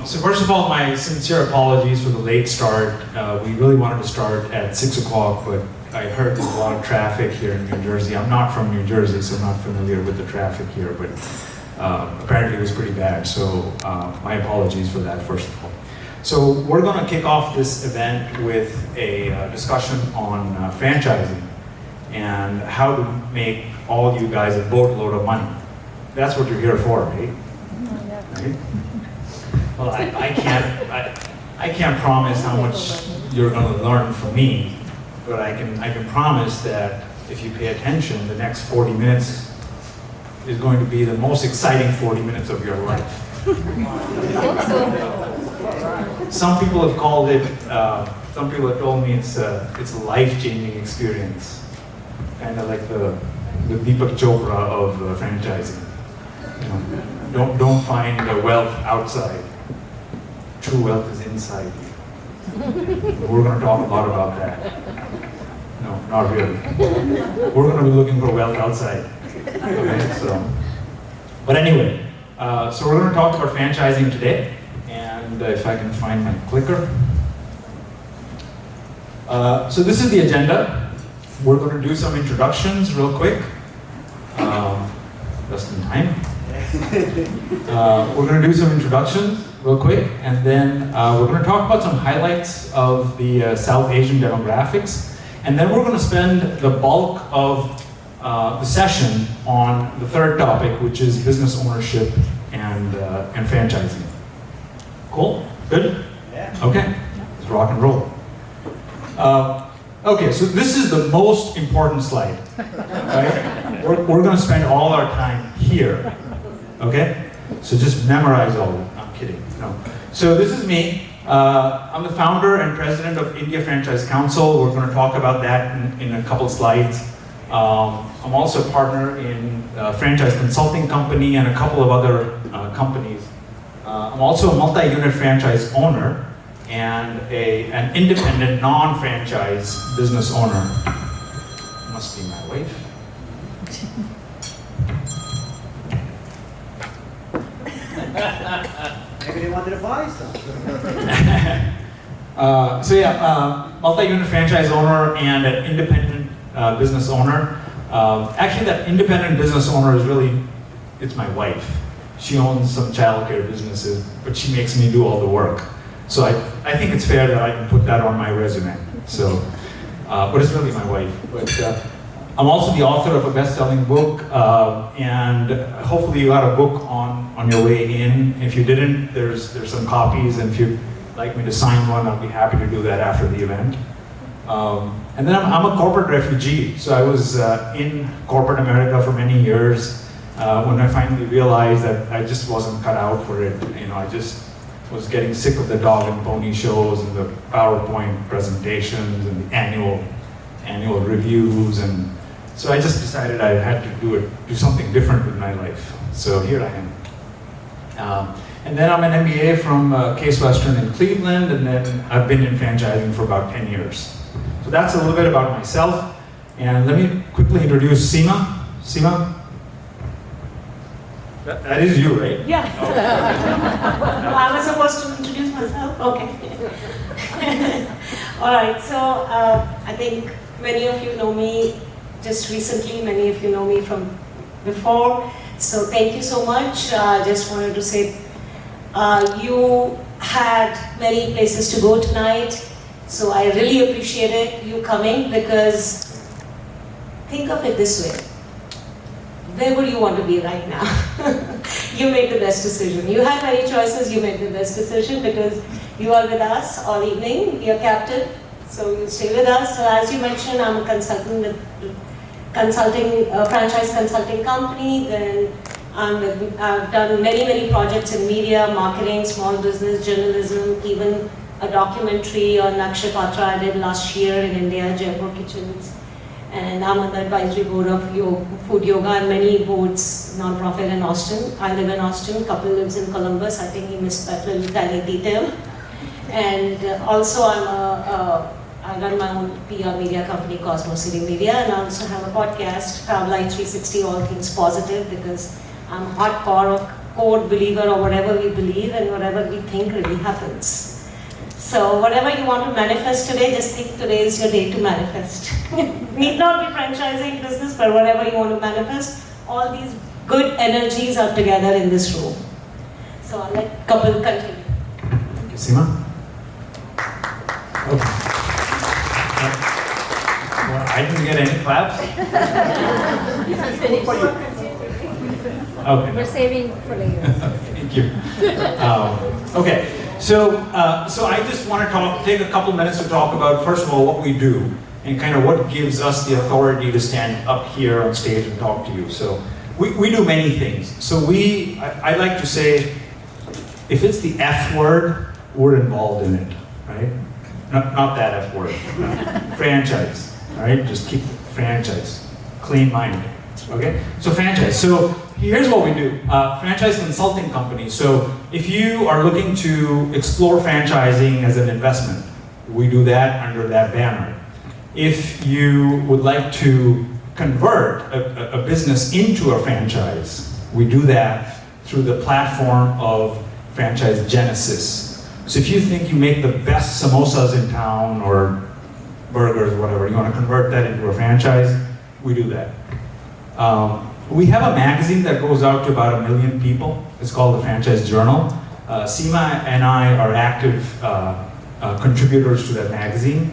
So first of all, my sincere apologies for the late start. We really wanted to start at 6 o'clock, but I heard there's a lot of traffic here in New Jersey. I'm not from New Jersey, so I'm not familiar with the traffic here, but apparently it was pretty bad. So my apologies for that, first of all. So we're going to kick off this event with a discussion on franchising and how to make all you guys a boatload of money. That's what you're here for, right? Right? Well, I can't promise how much you're going to learn from me, but I can promise that if you pay attention, the next 40 minutes is going to be the most exciting 40 minutes of your life. Some people have called it, some people have told me it's a life-changing experience, kind of like the Deepak Chopra of franchising. You know, don't find the wealth outside. True wealth is inside you. We're going to talk a lot about that. No, not really. We're going to be looking for wealth outside. Okay, but anyway, so we're going to talk about franchising today. And if I can find my clicker. So this is the agenda. We're going to do some introductions real quick. Just in time. We're going to do some introductions real quick, and then we're going to talk about some highlights of the South Asian demographics, and then we're going to spend the bulk of the session on the third topic, which is business ownership and franchising. Cool? Good? Yeah. Okay, let's rock and roll. Okay, so this is the most important slide. Right? We're going to spend all our time here. Okay? So just memorize all of it. I'm kidding. No. So this is me. I'm the founder and president of India Franchise Council. We're going to talk about that in a couple slides. I'm also a partner in a franchise consulting company and a couple of other companies. I'm also a multi-unit franchise owner and an independent non-franchise business owner. Must be my wife. Maybe they wanted to buy some. Multi-unit franchise owner and an independent business owner. Actually, that independent business owner is really, it's my wife. She owns some childcare businesses, but she makes me do all the work. So I think it's fair that I can put that on my resume. So, but it's really my wife. But I'm also the author of a best-selling book, and hopefully you got a book on your way in. If you didn't, there's some copies, and if you'd like me to sign one, I'll be happy to do that after the event. And then I'm a corporate refugee. So I was in corporate America for many years. When I finally realized that I just wasn't cut out for it, you know, I just was getting sick of the dog and pony shows and the PowerPoint presentations and the annual reviews, and so I just decided I had to do something different with my life. So here I am. And then I'm an MBA from Case Western in Cleveland, and then I've been in franchising for about 10 years. So that's a little bit about myself, and let me quickly introduce Seema. Seema? That is you, right? Yeah. Oh. I was supposed to introduce myself? Okay. All right, so I think many of you know me just recently, many of you know me from before. So thank you so much. Just wanted to say you had many places to go tonight. So I really appreciated you coming, because think of it this way. Where would you want to be right now? You made the best decision. You had many choices, you made the best decision, because you are with us all evening, you're captain, so you stay with us. So as you mentioned, I'm a consultant with franchise consulting company. Then I've done many projects in media, marketing, small business, journalism, even a documentary on Akshay Patra I did last year in India, Jaipur Kitchens. And I'm on the advisory board of Food Yoga and many boards, non-profit in Austin. I live in Austin, Kapil lives in Columbus. I think he missed that little tiny detail. And also I run my own PR media company, Cosmos City Media, and I also have a podcast, Life 360, All Things Positive, because I'm hardcore of core believer or whatever we believe and whatever we think really happens. So whatever you want to manifest today, just think today is your day to manifest. Need not be franchising business, but whatever you want to manifest, all these good energies are together in this room. So I'll let Kapil continue. Thank you, Seema. Okay. Well, I didn't get any claps. Okay. We're saving for later. Thank you. Okay, so I just want to take a couple minutes to talk about, first of all, what we do and kind of what gives us the authority to stand up here on stage and talk to you. So we do many things. So I like to say, if it's the F word, we're involved in it, right? Not that F word. Franchise, all right? Just keep franchise, clean mind, okay? So franchise. So here's what we do. Franchise consulting company. So if you are looking to explore franchising as an investment, we do that under that banner. If you would like to convert a business into a franchise, we do that through the platform of Franchise Genesis. So if you think you make the best samosas in town or burgers or whatever, you want to convert that into a franchise, we do that. We have a magazine that goes out to about 1 million people. It's called the Franchise Journal. Seema and I are active contributors to that magazine.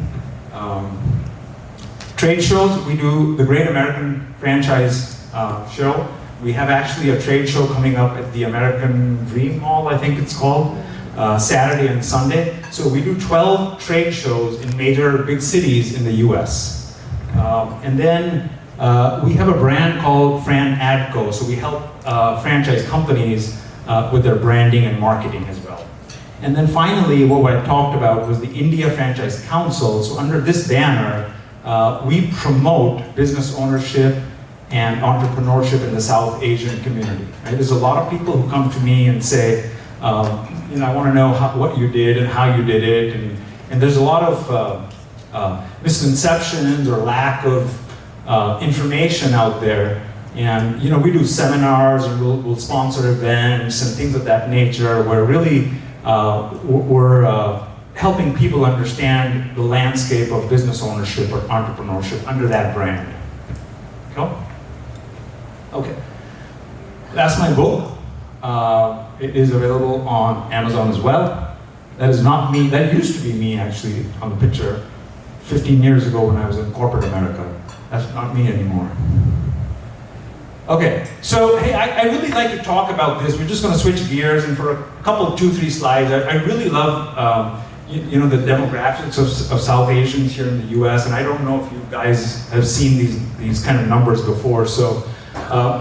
Trade shows, we do the Great American Franchise Show. We have actually a trade show coming up at the American Dream Mall, I think it's called, Saturday and Sunday. So we do 12 trade shows in major big cities in the US. And then we have a brand called Fran Adco, so we help franchise companies with their branding and marketing as well. And then finally, what I talked about was the India Franchise Council. So under this banner, we promote business ownership and entrepreneurship in the South Asian community. Right? There's a lot of people who come to me and say, I want to know what you did and how you did it. And there's a lot of misconceptions or lack of information out there. And we do seminars and we'll sponsor events and things of that nature where really we're helping people understand the landscape of business ownership or entrepreneurship under that brand. Cool? Okay. That's my book. It is available on Amazon as well. That is not me. That used to be me actually on the picture 15 years ago when I was in corporate America. That's not me anymore. Okay, so hey, I really like to talk about this. We're just going to switch gears, and for a couple, 2-3 slides, I really love the demographics of South Asians here in the U.S. And I don't know if you guys have seen these kind of numbers before. So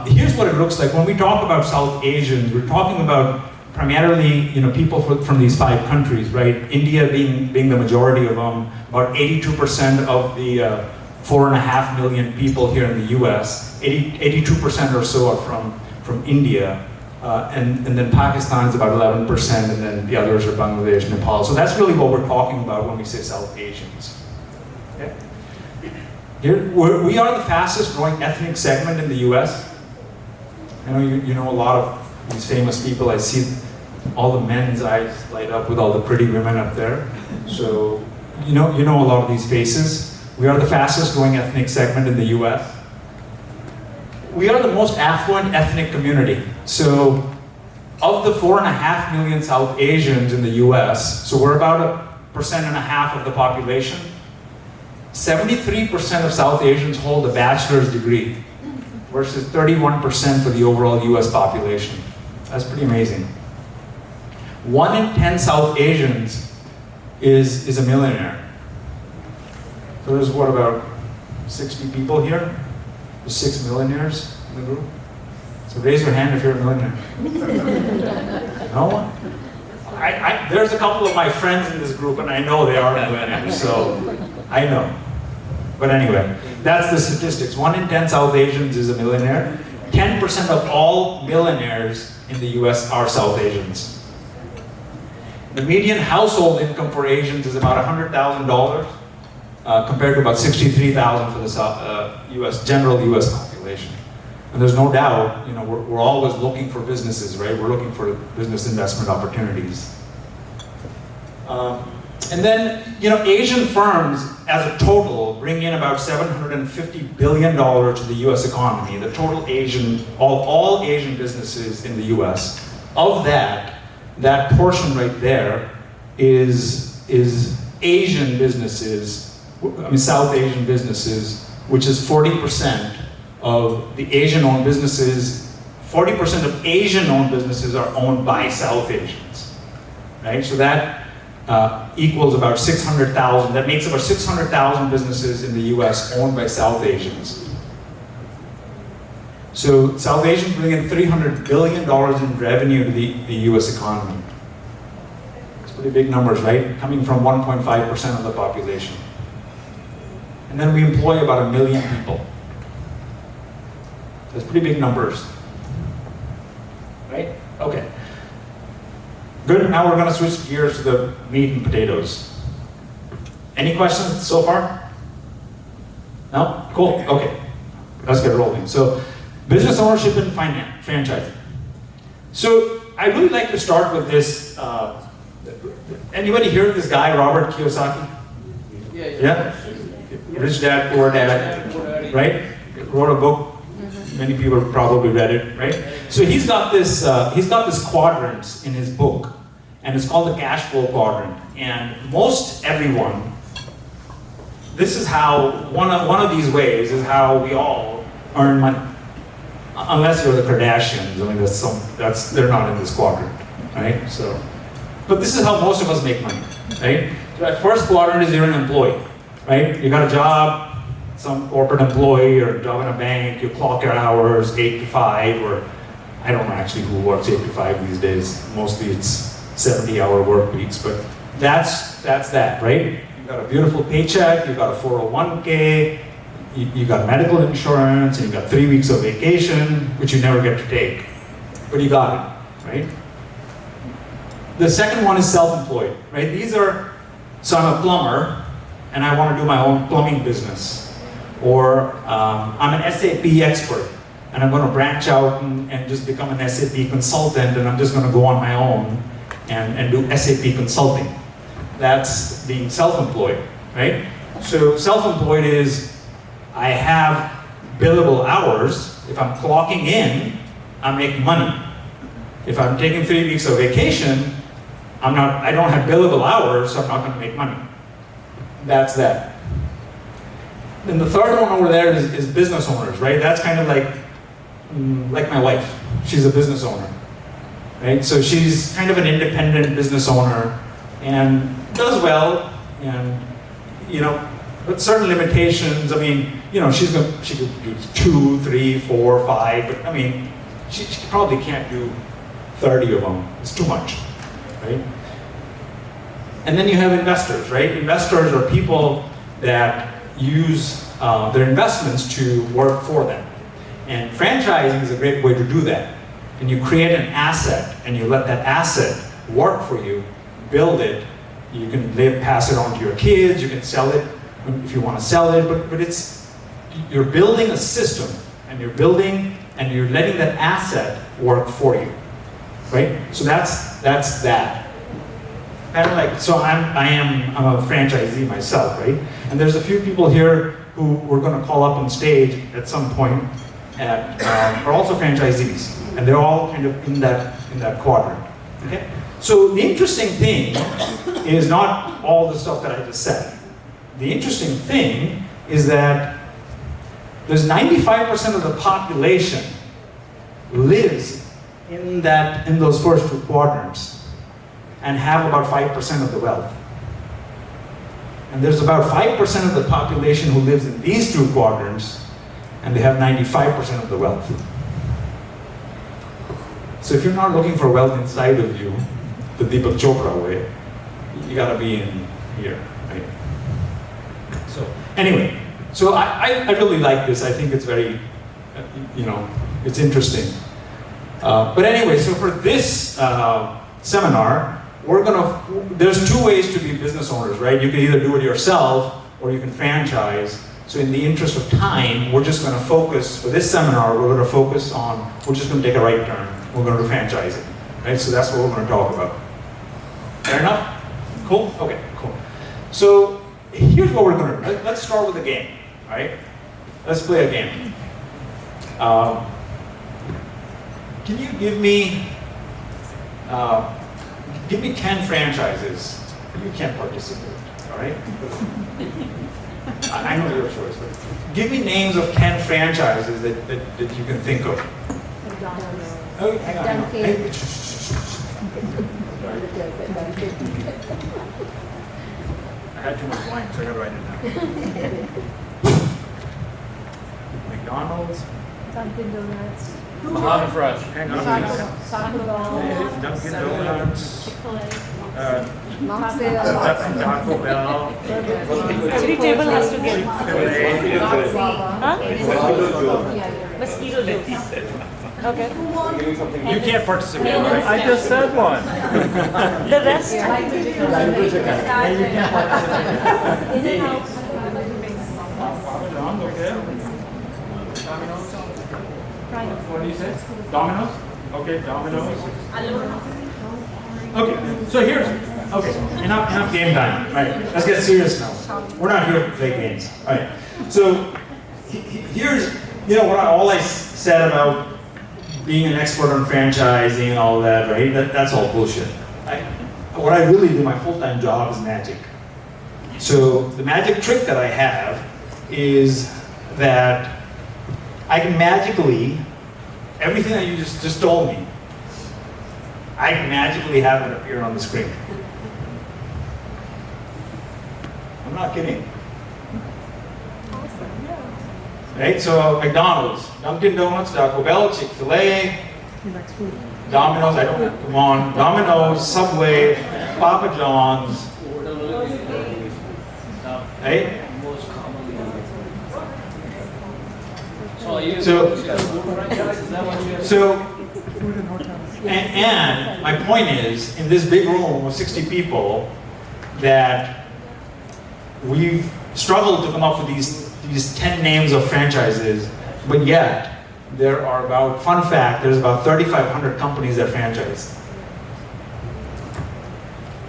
here's what it looks like when we talk about South Asians. We're talking about primarily people from these 5 countries, right? India being the majority of them. About 82% of the 4.5 million people here in the U.S. 82% or so are from India, and then Pakistan is about 11%, and then the others are Bangladesh, Nepal. So that's really what we're talking about when we say South Asians. Okay? We are the fastest growing ethnic segment in the U.S. I know you know a lot of these famous people. I see all the men's eyes light up with all the pretty women up there. So you know a lot of these faces. We are the fastest growing ethnic segment in the US. We are the most affluent ethnic community. So of the 4.5 million South Asians in the US, so we're about 1.5% of the population, 73% of South Asians hold a bachelor's degree versus 31% for the overall US population. That's pretty amazing. 1 in 10 South Asians is a millionaire. So there's what, about 60 people here? There's 6 millionaires in the group. So raise your hand if you're a millionaire. No one? There's a couple of my friends in this group and I know they are millionaires, so I know. But anyway, that's the statistics. 1 in 10 South Asians is a millionaire. 10% of all millionaires in the US are South Asians. The median household income for Asians is about $100,000. Compared to about $63,000 for the general US population. And there's no doubt, we're always looking for businesses, right? We're looking for business investment opportunities. And then, Asian firms as a total bring in about $750 billion to the US economy. The total all Asian businesses in the US. Of that portion right there is Asian businesses, South Asian businesses, which is 40% of the Asian-owned businesses. 40% of Asian-owned businesses are owned by South Asians, right? So that equals about 600,000. That makes about 600,000 businesses in the US owned by South Asians. So South Asians bring in $300 billion in revenue to the US economy. It's pretty big numbers, right? Coming from 1.5% of the population. And then we employ about 1 million people. That's pretty big numbers. Right? Okay. Good, now we're gonna switch gears to the meat and potatoes. Any questions so far? No? Cool, okay. Let's get rolling. So, business ownership and franchising. So, I really like to start with this, anybody hear of this guy, Robert Kiyosaki? Yeah? Rich Dad, Poor Dad, right? Wrote a book. Many people have probably read it, right? So he's got this quadrants in his book, and it's called the cash flow quadrant. And most everyone, this is how one of these ways is how we all earn money. Unless you're the Kardashians, I mean they're not in this quadrant, right? So, but this is how most of us make money, right? So that first quadrant is you're an employee, right? You got a job. Some corporate employee or a job in a bank, you clock your hours 8 to 5, or I don't know actually who works 8 to 5 these days. Mostly it's 70-hour work weeks, but that's that, right? You got a beautiful paycheck, you got a 401k, you got medical insurance, and you got 3 weeks of vacation, which you never get to take, but you got it, right? The second one is self-employed, right? So I'm a plumber, and I want to do my own plumbing business. Or I'm an SAP expert, and I'm going to branch out and just become an SAP consultant, and I'm just going to go on my own and do SAP consulting. That's being self-employed, right? So self-employed is I have billable hours. If I'm clocking in, I make money. If I'm taking 3 weeks of vacation, I don't have billable hours, so I'm not going to make money. That's that. Then the third one over there is business owners, right? That's kind of like my wife. She's a business owner, right? So she's kind of an independent business owner and does well, and but certain limitations. I mean, she could do 2, 3, 4, 5, but I mean, she probably can't do 30 of them. It's too much, right? And then you have investors, right? Investors are people that use their investments to work for them. And franchising is a great way to do that. And you create an asset, and you let that asset work for you, build it. You can pass it on to your kids, you can sell it if you want to sell it, but you're building a system, and you're letting that asset work for you, right? So that's that. Kind of like, so I'm a franchisee myself, right? And there's a few people here who we're going to call up on stage at some point are also franchisees, and they're all kind of in that quadrant. Okay. So the interesting thing is not all the stuff that I just said. The interesting thing is that there's 95% of the population lives in those first two quadrants, and have about 5% of the wealth. And there's about 5% of the population who lives in these two quadrants, and they have 95% of the wealth. So if you're not looking for wealth inside of you, the Deepak Chopra way, you gotta be in here, right? So anyway, so I really like this. I think it's very, it's interesting. But anyway, so for this seminar, there's two ways to be business owners, right? You can either do it yourself or you can franchise. So in the interest of time, we're just going to focus, for this seminar, we're going to focus on, we're just going to take a right turn. We're going to franchise it, right? So that's what we're going to talk about. Fair enough? Cool? Okay, cool. So here's what we're going to do. Let's start with a game, all right? Let's play a game. Can you give me 10 franchises? You can't participate, all right? I know your choice, but give me names of 10 franchises that you can think of. McDonald's. Oh, hang on, hang on. Dunkin'. Hey, I had too much wine, so I gotta write it down. McDonald's. Dunkin' Donuts. Hot and fresh. Hang on, please. Taco Bell. Dunkin' Donuts. Chick-fil-A. Taco Bell. Every table has to get mosquito juice. Okay. You can't participate, right? I just said one. The rest? What do you say? Domino's? Okay, Domino's. Okay, so here's, okay, enough game time. All right, let's get serious now. We're not here to play games. All right, so here's, all I said about being an expert on franchising and all that, right? That's all bullshit. What I really do, my full-time job is magic. So the magic trick that I have is that I can magically, everything that you just told me, I can magically have it appear on the screen. I'm not kidding. Right, so McDonald's, Dunkin' Donuts, Taco Bell, Chick-fil-A, Domino's, I don't, come on, Domino's, Subway, Papa John's, right? And my point is, in this big room of 60 people, that we've struggled to come up with these 10 names of franchises, but yet there are about, fun fact, there's about 3,500 companies that franchise.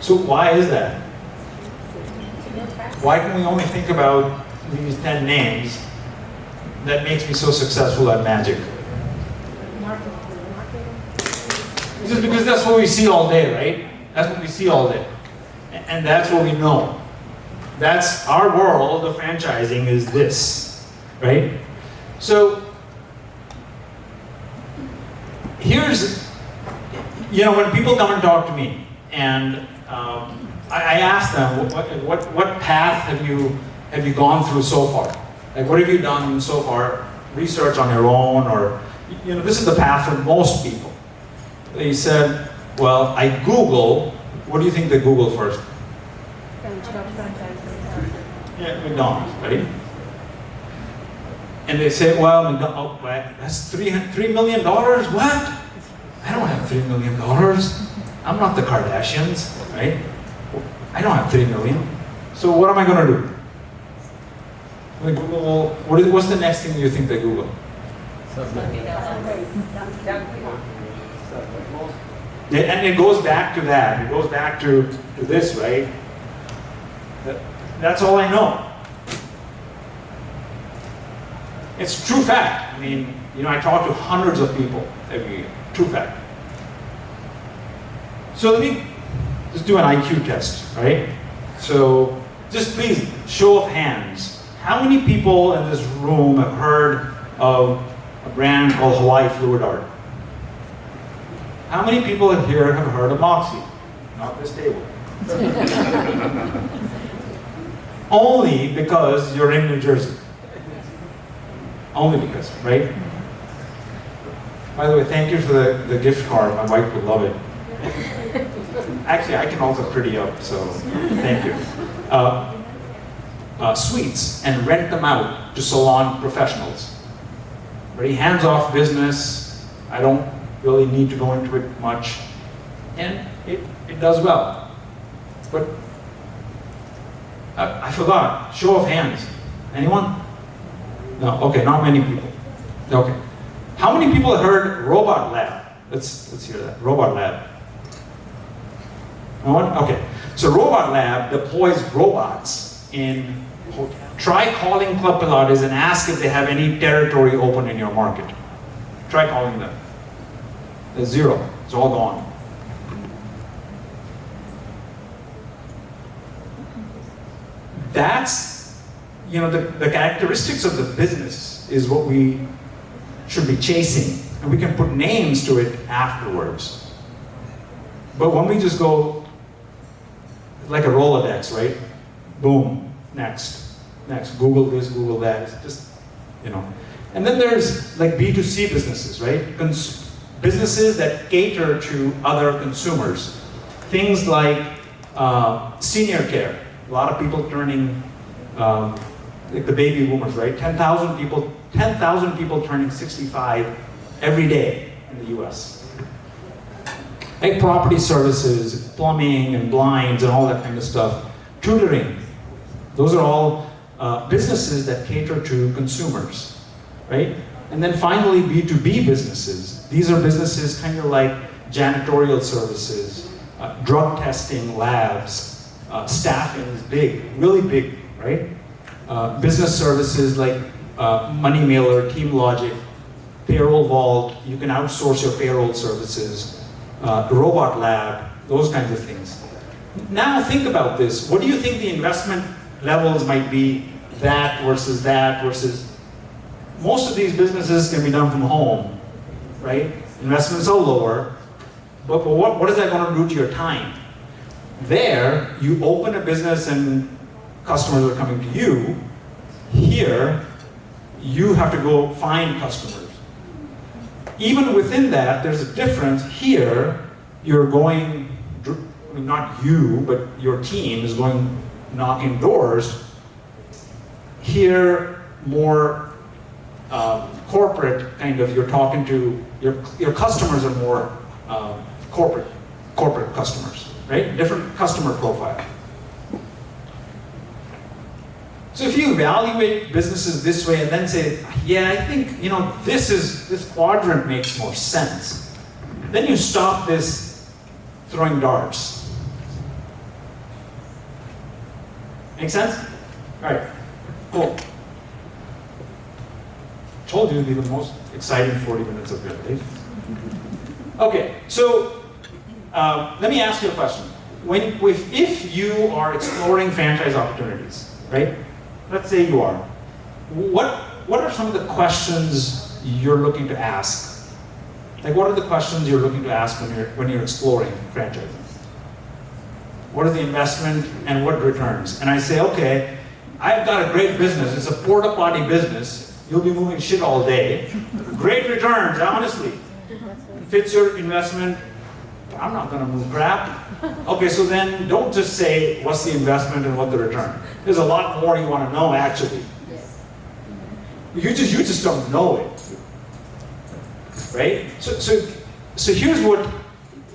So why is that? Why can we only think about these 10 names that makes me so successful at magic? Just because that's what we see all day, right? That's what we see all day. And that's what we know. That's our world of franchising is this, right? So here's, when people come and talk to me, and I ask them, what path have you gone through so far? Like, what have you done so far? Research on your own, or this is the path for most people. They said, well, I Google. What do you think they Google first? Yeah, McDonald's, right? And they say, well, that's $3 million? What? I don't have $3 million. I'm not the Kardashians, right? I don't have $3 million. So what am I going to do? They Google, what's the next thing you think they Google? And it goes back to that. It goes back to this, right? That's all I know. It's true fact. I mean, I talk to hundreds of people every year. True fact. So let me just do an IQ test, right? So just please, show of hands. How many people in this room have heard of a brand called Hawaii Fluid Art? How many people here have heard of Moxie? Not this table. Only because you're in New Jersey. Only because, right? By the way, thank you for the gift card. My wife would love it. Actually, I can also pretty up, so thank you. Suites and rent them out to salon professionals. Very hands-off business. I don't really need to go into it much. And it does well. But I forgot. Show of hands. Anyone? No, okay, not many people. Okay. How many people have heard Robot Lab? Let's hear that. Robot Lab. No one? Okay. So Robot Lab deploys robots in hotels. Try calling Club Pilates and ask if they have any territory open in your market. Try calling them. There's zero. It's all gone. That's, the characteristics of the business is what we should be chasing. And we can put names to it afterwards. But when we just go, like a Rolodex, right? Boom, next, Google this, Google that, just, And then there's like B2C businesses, right? Businesses that cater to other consumers. Things like senior care. A lot of people turning, like the baby boomers, right? 10,000 people turning 65 every day in the US. Like property services, plumbing and blinds and all that kind of stuff. Tutoring. Those are all businesses that cater to consumers, right? And then finally, B2B businesses. These are businesses kind of like janitorial services, drug testing labs, staffing is big, really big, right? Business services like Money Mailer, Team Logic, Payroll Vault, you can outsource your payroll services, Robot Lab, those kinds of things. Now think about this. What do you think the investment levels might be, that versus that versus... Most of these businesses can be done from home, right? Investments are lower, but what is that going to do to your time? There, you open a business and customers are coming to you. Here, you have to go find customers. Even within that, there's a difference. Here, you're going, not you, but your team is going knocking doors. Here, more corporate, kind of, you're talking to, your customers are more corporate customers, right? Different customer profile. So if you evaluate businesses this way and then say, yeah, I think, this quadrant makes more sense, then you stop this throwing darts. Make sense? All right, cool. Told you it'd be the most exciting 40 minutes of your life. Okay, so let me ask you a question. If you are exploring franchise opportunities, right? Let's say you are. What are some of the questions you're looking to ask? Like, what are the questions you're looking to ask when you're exploring franchising? What is the investment and what returns? And I say, okay, I've got a great business. It's a porta potty business. You'll be moving shit all day. Great returns, honestly. Fits your investment. I'm not going to move crap. Okay, so then don't just say what's the investment and what the return. There's a lot more you want to know, actually. You just don't know it, right? So here's what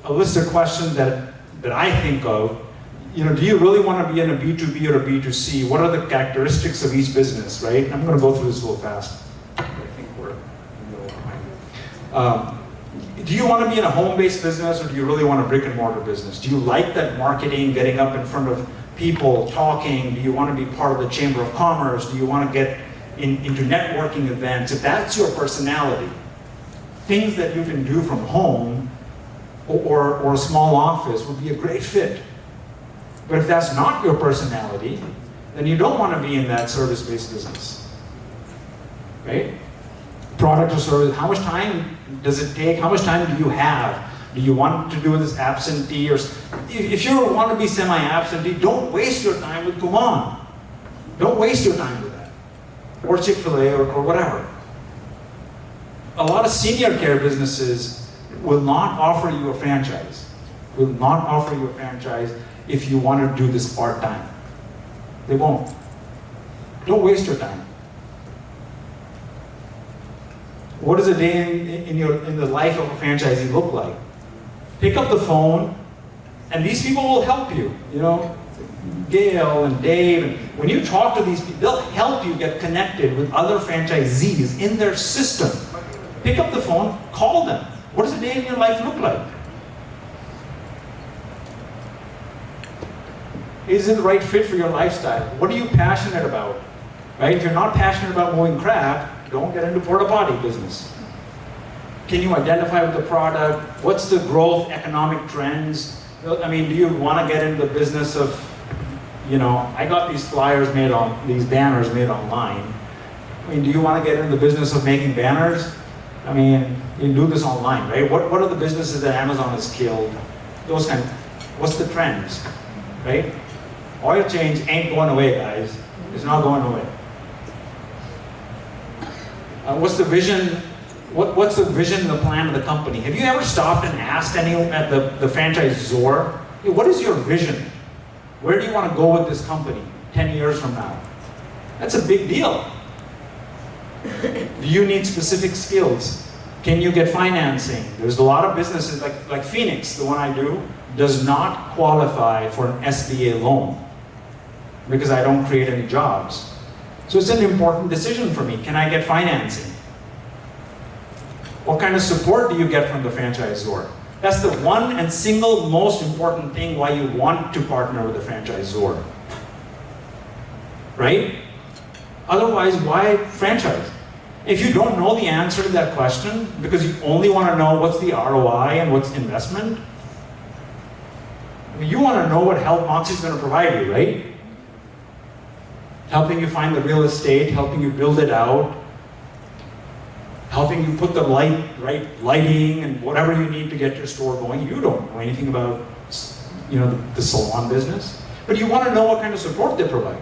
a list of questions that I think of. Do you really want to be in a B2B or a B2C? What are the characteristics of each business, right? I'm going to go through this a little fast. I think we're a little behind. Do you want to be in a home-based business, or do you really want a brick-and-mortar business? Do you like that marketing, getting up in front of people, talking? Do you want to be part of the Chamber of Commerce? Do you want to get into networking events? If that's your personality, things that you can do from home or a small office would be a great fit. But if that's not your personality, then you don't want to be in that service-based business, right? Product or service, how much time does it take? How much time do you have? Do you want to do this absentee? Or if you want to be semi-absentee, don't waste your time with Kumon. Don't waste your time with that. Or Chick-fil-A or whatever. A lot of senior care businesses will not offer you a franchise. Will not offer you a franchise if you want to do this part-time. They won't. Don't waste your time. What does a day in the life of a franchisee look like? Pick up the phone, and these people will help you. Gail and Dave, and when you talk to these people, they'll help you get connected with other franchisees in their system. Pick up the phone, call them. What does a day in your life look like? Is it the right fit for your lifestyle? What are you passionate about? Right? If you're not passionate about moving crap, don't get into porta potty business. Can you identify with the product? What's the growth, economic trends? I mean, do you want to get into the business of, I got these flyers made these banners made online. I mean, do you want to get into the business of making banners? I mean, you can do this online, right? What are the businesses that Amazon has killed? Those kind of, what's the trends, right? Oil change ain't going away, guys. It's not going away. What's the vision? What's the vision and the plan of the company? Have you ever stopped and asked anyone at the franchisor, hey, what is your vision? Where do you want to go with this company 10 years from now? That's a big deal. Do you need specific skills? Can you get financing? There's a lot of businesses like Phoenix, the one I do, does not qualify for an SBA loan because I don't create any jobs. So it's an important decision for me. Can I get financing? What kind of support do you get from the franchisor? That's the one and single most important thing why you want to partner with a franchisor. Right? Otherwise, why franchise? If you don't know the answer to that question, because you only want to know what's the ROI and what's investment, I mean, you want to know what help Moxie's going to provide you, right? Helping you find the real estate, helping you build it out, helping you put the right lighting and whatever you need to get your store going. You don't know anything about, the salon business, but you want to know what kind of support they provide.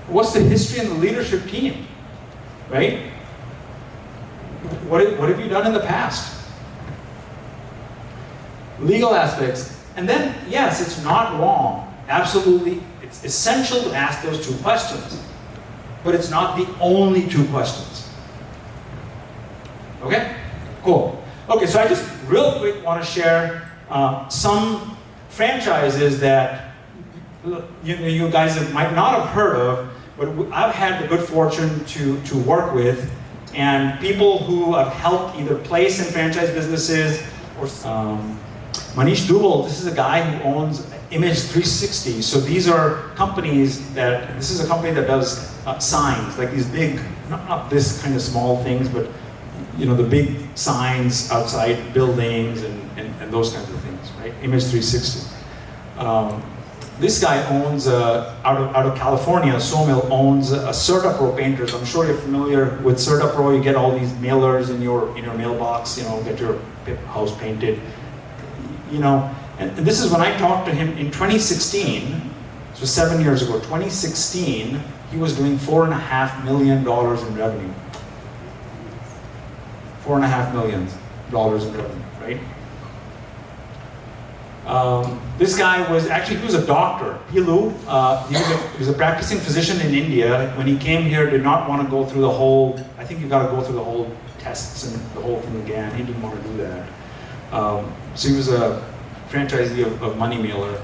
What's the history and the leadership team, right? What have you done in the past? Legal aspects. And then, yes, it's not wrong. Absolutely, it's essential to ask those two questions. But it's not the only two questions. Okay? Cool. Okay, so I just real quick want to share some franchises that you guys might not have heard of, but I've had the good fortune to work with, and people who have helped either place in franchise businesses or Manish Dubal, this is a guy who owns Image 360. So these are companies this is a company that does signs, like these big, not this kind of small things, but the big signs outside buildings and those kinds of things, right? Image 360. This guy owns, out of California, Sawmill owns CertaPro painters. I'm sure you're familiar with CertaPro. You get all these mailers in your mailbox, get your house painted. And this is when I talked to him in 2016, so 7 years ago, 2016, he was doing $4.5 million in revenue. $4.5 million in revenue, right? This guy he was a doctor. He was a practicing physician in India. When he came here, did not want to go through the whole, I think you got to go through the whole tests and the whole thing again. He didn't want to do that. So he was a franchisee of Money Mailer.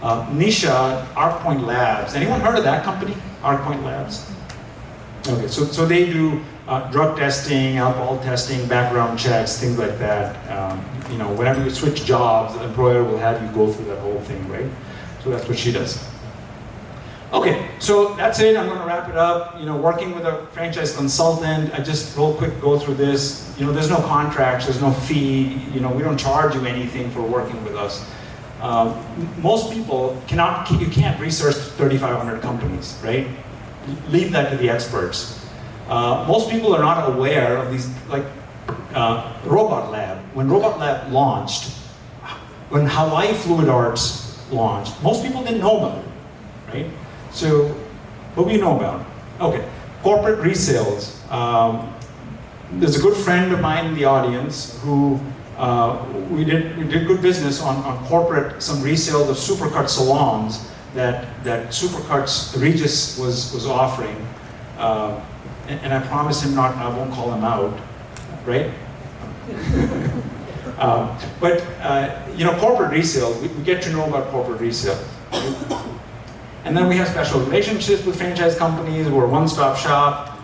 Nisha, ArcPoint Labs. Anyone heard of that company? ArcPoint Labs? Okay, so they do drug testing, alcohol testing, background checks, things like that. Whenever you switch jobs, the employer will have you go through that whole thing, right? So that's what she does. Okay, so that's it. I'm going to wrap it up. Working with a franchise consultant, I just real quick go through this. There's no contracts, there's no fee. We don't charge you anything for working with us. Most people you can't research 3,500 companies, right? Leave that to the experts. Most people are not aware of these, like Robot Lab. When Robot Lab launched, when Hawaii Fluid Arts launched, most people didn't know about it, right? So, what we know about? Okay, corporate resales. There's a good friend of mine in the audience who we did good business on corporate, some resales of Supercut salons that Supercuts Regis was offering, and I promised him I won't call him out, right? Corporate resale, we get to know about corporate resale. And then we have special relationships with franchise companies. We're a one-stop shop,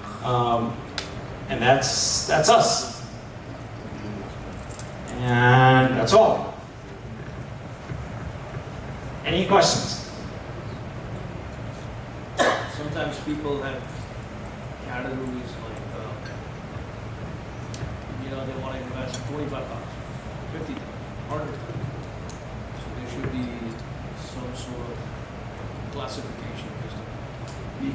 and that's us. And that's all. Any questions? Sometimes people have categories like, they want to invest 25,000, 50,000, 100,000. So there should be some sort of classification based on.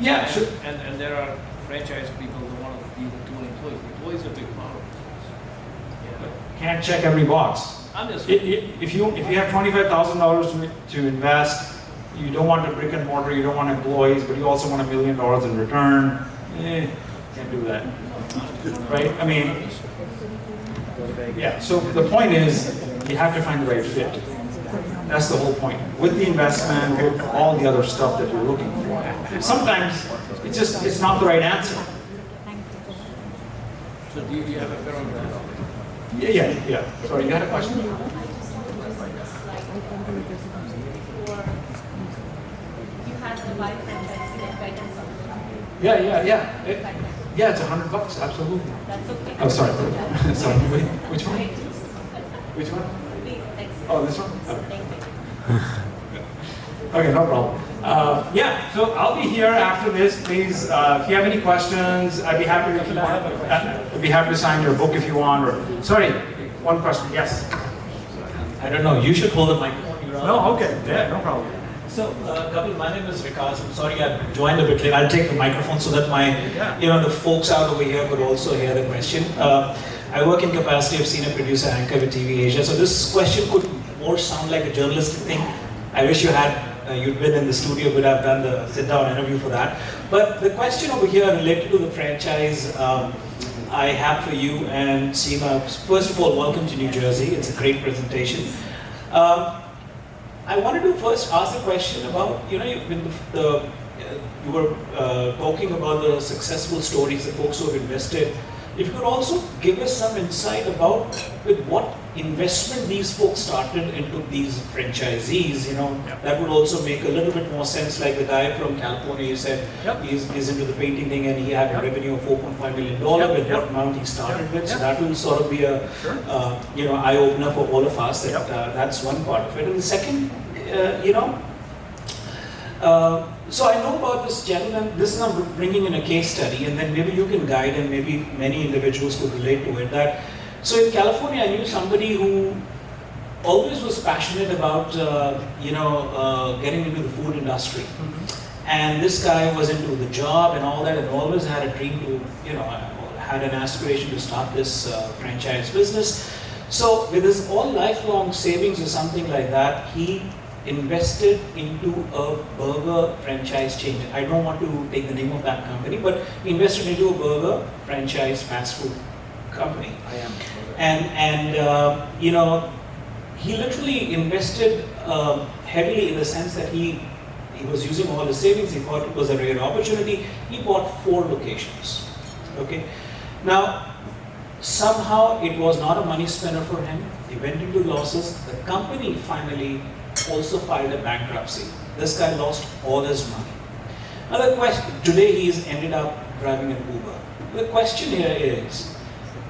Yeah, sure. And there are franchise people who want to deal with 2 employees. Employees are a big part of business. Can't check every box. I'm just. If you have $25,000 to invest, you don't want a brick and mortar, you don't want employees, but you also want $1 million in return. Can't do that, right? I mean, yeah. So the point is, you have to find the right fit. That's the whole point. With the investment, with all the other stuff that you're looking for. Sometimes it's not the right answer. So do you have a better on that? Yeah. Sorry, you had a question? Yeah, it's $100, absolutely. That's okay. Oh, sorry. Sorry, wait, which one? Which one? Oh, this one? Okay, no problem. So I'll be here after this. Please, if you have any questions, I'd be happy to sign your book if you want. Or sorry, one question. Yes. I don't know, you should hold the microphone. No, okay. Yeah, no problem. So, Kapil, my name is Vikas. I'm sorry I joined a bit late. I'll take the microphone so that the folks out over here could also hear the question. I work in capacity of senior producer anchor with TV Asia. So this question could more sound like a journalistic thing. I wish you'd been in the studio, but I've done the sit-down interview for that. But the question over here related to the franchise I have for you and Seema. First of all, welcome to New Jersey. It's a great presentation. I wanted to first ask the question about, you were talking about the successful stories, the folks who have invested. If you could also give us some insight about with what investment these folks started into these franchisees, that would also make a little bit more sense. Like the guy from California, you said he's into the painting thing and he had a revenue of $4.5 million with what amount he started with. So that will sort of be a eye opener for all of us. That's one part of it. And the second, so I know about this gentleman. This is I'm bringing in a case study, and then maybe you can guide, and maybe many individuals could relate to it. So in California, I knew somebody who always was passionate about getting into the food industry, and this guy was into the job and all that, and always had a dream to had an aspiration to start this franchise business. So with his all lifelong savings or something like that, he invested into a burger franchise chain. I don't want to take the name of that company, but he invested into a burger franchise fast food company. I am. And he literally invested heavily in the sense that he was using all his savings. He thought it was a rare opportunity. He bought 4 locations. Okay. Now, somehow it was not a money spinner for him. He went into losses. The company finally also filed a bankruptcy. This guy lost all his money. Now the question, today he's ended up driving an Uber. The question here is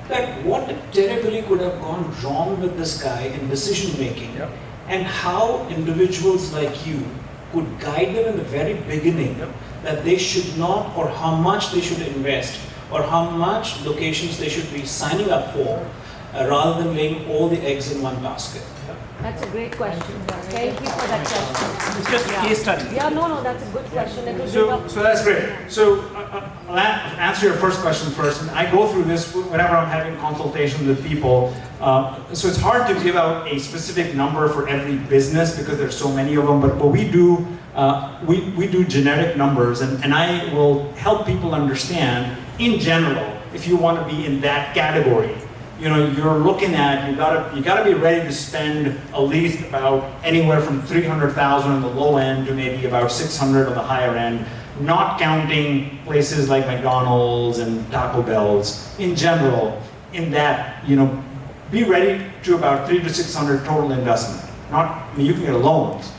that what terribly could have gone wrong with this guy in decision making, and how individuals like you could guide them in the very beginning that they should not, or how much they should invest, or how much locations they should be signing up for, rather than laying all the eggs in one basket. That's a great question. Thank you for that question. It's just a case study. Yeah, no, that's a good question. It will bring up. So that's great. So I'll answer your first question first. And I go through this whenever I'm having consultations with people. So it's hard to give out a specific number for every business because there's so many of them. But what we do, we do generic numbers, and I will help people understand in general if you want to be in that category. You're looking at, you gotta be ready to spend at least about anywhere from 300,000 on the low end to maybe about 600 on the higher end, not counting places like McDonald's and Taco Bell's. In general, in that, be ready to about 300 to 600 total investment. Not, I mean, you can get loans.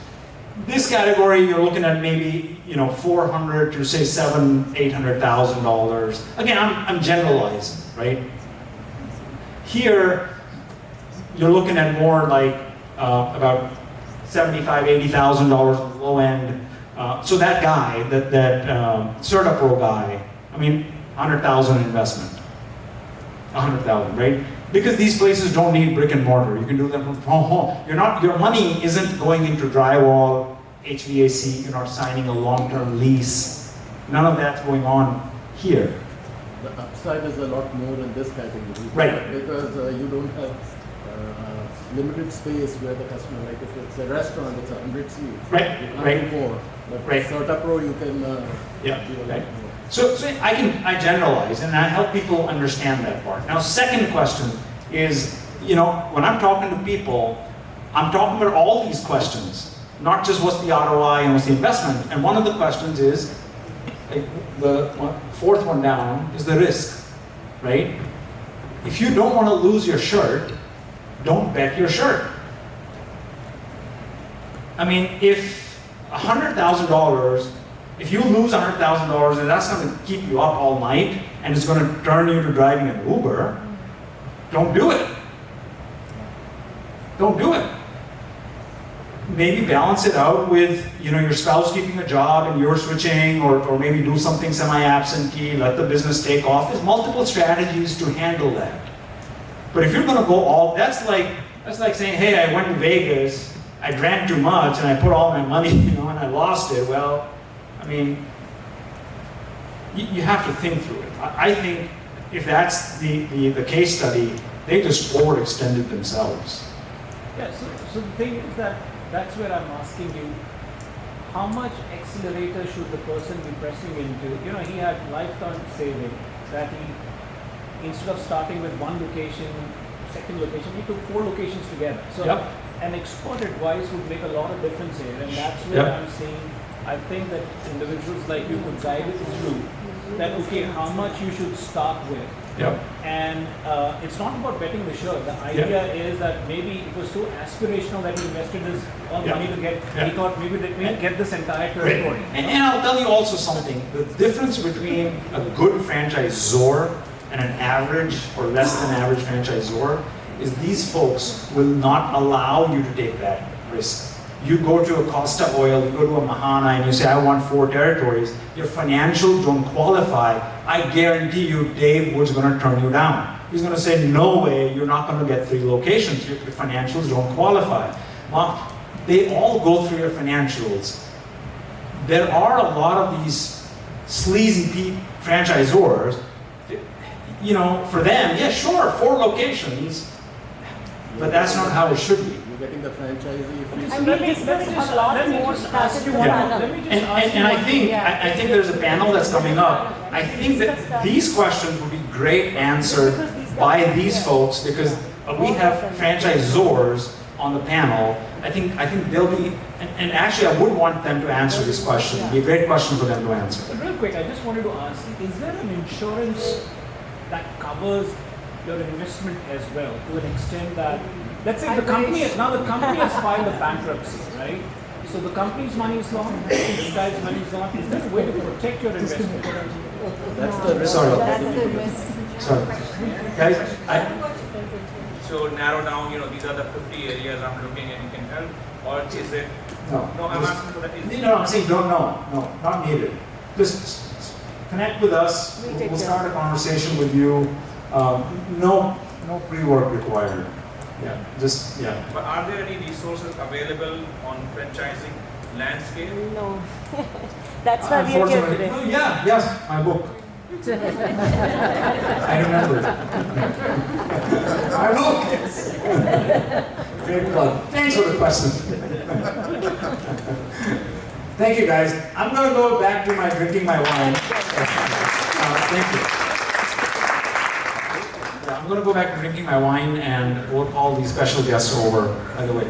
This category, you're looking at maybe, 400 to say $800,000. Again, I'm generalizing, right? Here, you're looking at more like about $75,000, $80,000 on the low end. So that guy, that startup pro guy, I mean, 100,000 investment, 100,000, right? Because these places don't need brick and mortar. You can do them from home. Your money isn't going into drywall, HVAC. You're not signing a long-term lease. None of that's going on here. The upside is a lot more in this category. Right. Because you don't have limited space where the customer, like if it's a restaurant, it's 100 seats. Right, You can't right. do more. But Right. startup pro, you can Yeah, do a lot right. more. So I generalize and I help people understand that part. Now, second question is, when I'm talking to people, I'm talking about all these questions, not just what's the ROI and what's the investment. And one of the questions is, like the fourth one down, is the risk, right? If you don't want to lose your shirt, don't bet your shirt. I mean, if $100,000, if you lose $100,000 and that's going to keep you up all night and it's going to turn you to driving an Uber, don't do it. Don't do it. Maybe balance it out with, your spouse keeping a job and you're switching, or maybe do something semi-absentee, let the business take off. There's multiple strategies to handle that. But if you're going to go all, that's like saying, hey, I went to Vegas, I drank too much, and I put all my money, and I lost it. Well, I mean, you have to think through it. I think if that's the case study, they just overextended themselves. Yeah, so the thing is that's where I'm asking you, how much accelerator should the person be pressing into? He had lifetime saving that instead of starting with one location, second location, he took 4 locations together. So Yep. an expert advice would make a lot of difference here, and that's where Yep. I'm saying, I think that individuals like you could guide it through that, okay, how much you should start with. Yep. And it's not about betting the shirt. The idea is that maybe it was so aspirational that he invested his all Yeah. money to get, Yeah. he thought maybe let me get this entire Right. territory. And I'll tell you also something. The difference between a good franchisor and an average or less than average franchisor is these folks will not allow you to take that risk. You go to a Costa Oil, you go to a Mahana, and you say, I want 4 territories. Your financials don't qualify. I guarantee you Dave Wood's going to turn you down. He's going to say, no way, you're not going to get 3 locations. Your financials don't qualify. Well, they all go through your financials. There are a lot of these sleazy franchisors. For them, yeah, sure, 4 locations, but that's not how it should be. You're getting the franchisee free. And we discussed a lot more stuff if you want Yeah. to know. Let me just And ask you I one think thing. I think there's a panel that's coming up. I think that these questions would be great answered by these folks because we have franchisors on the panel. I think they'll be, and actually I would want them to answer this question. It'd be a great question for them to answer. But real quick, I just wanted to ask, is there an insurance that covers your investment as well to an extent that, let's say the company has filed a bankruptcy, right? So the company's money is gone, this guy's money is gone. Is there a way to protect your investment? That's the risk. Sorry. That's the risk. Sorry. Guys, So narrow down, these are the 50 areas I'm looking and you can help, or is it? no. No, I'm asking for that. No, I'm saying don't know. No, not needed. Just connect with us. We'll start a conversation with you. No pre-work required. Yeah, But are there any resources available on franchising landscape? No. That's why we are here Unfortunately, today. no, yes, my book. I remember. My book, yes. Great plug. Thanks for the question. Thank you, guys. I'm going to go back to drinking my wine. Thank you. I'm going to go back to drinking my wine, and we'll call these special guests over. By the way.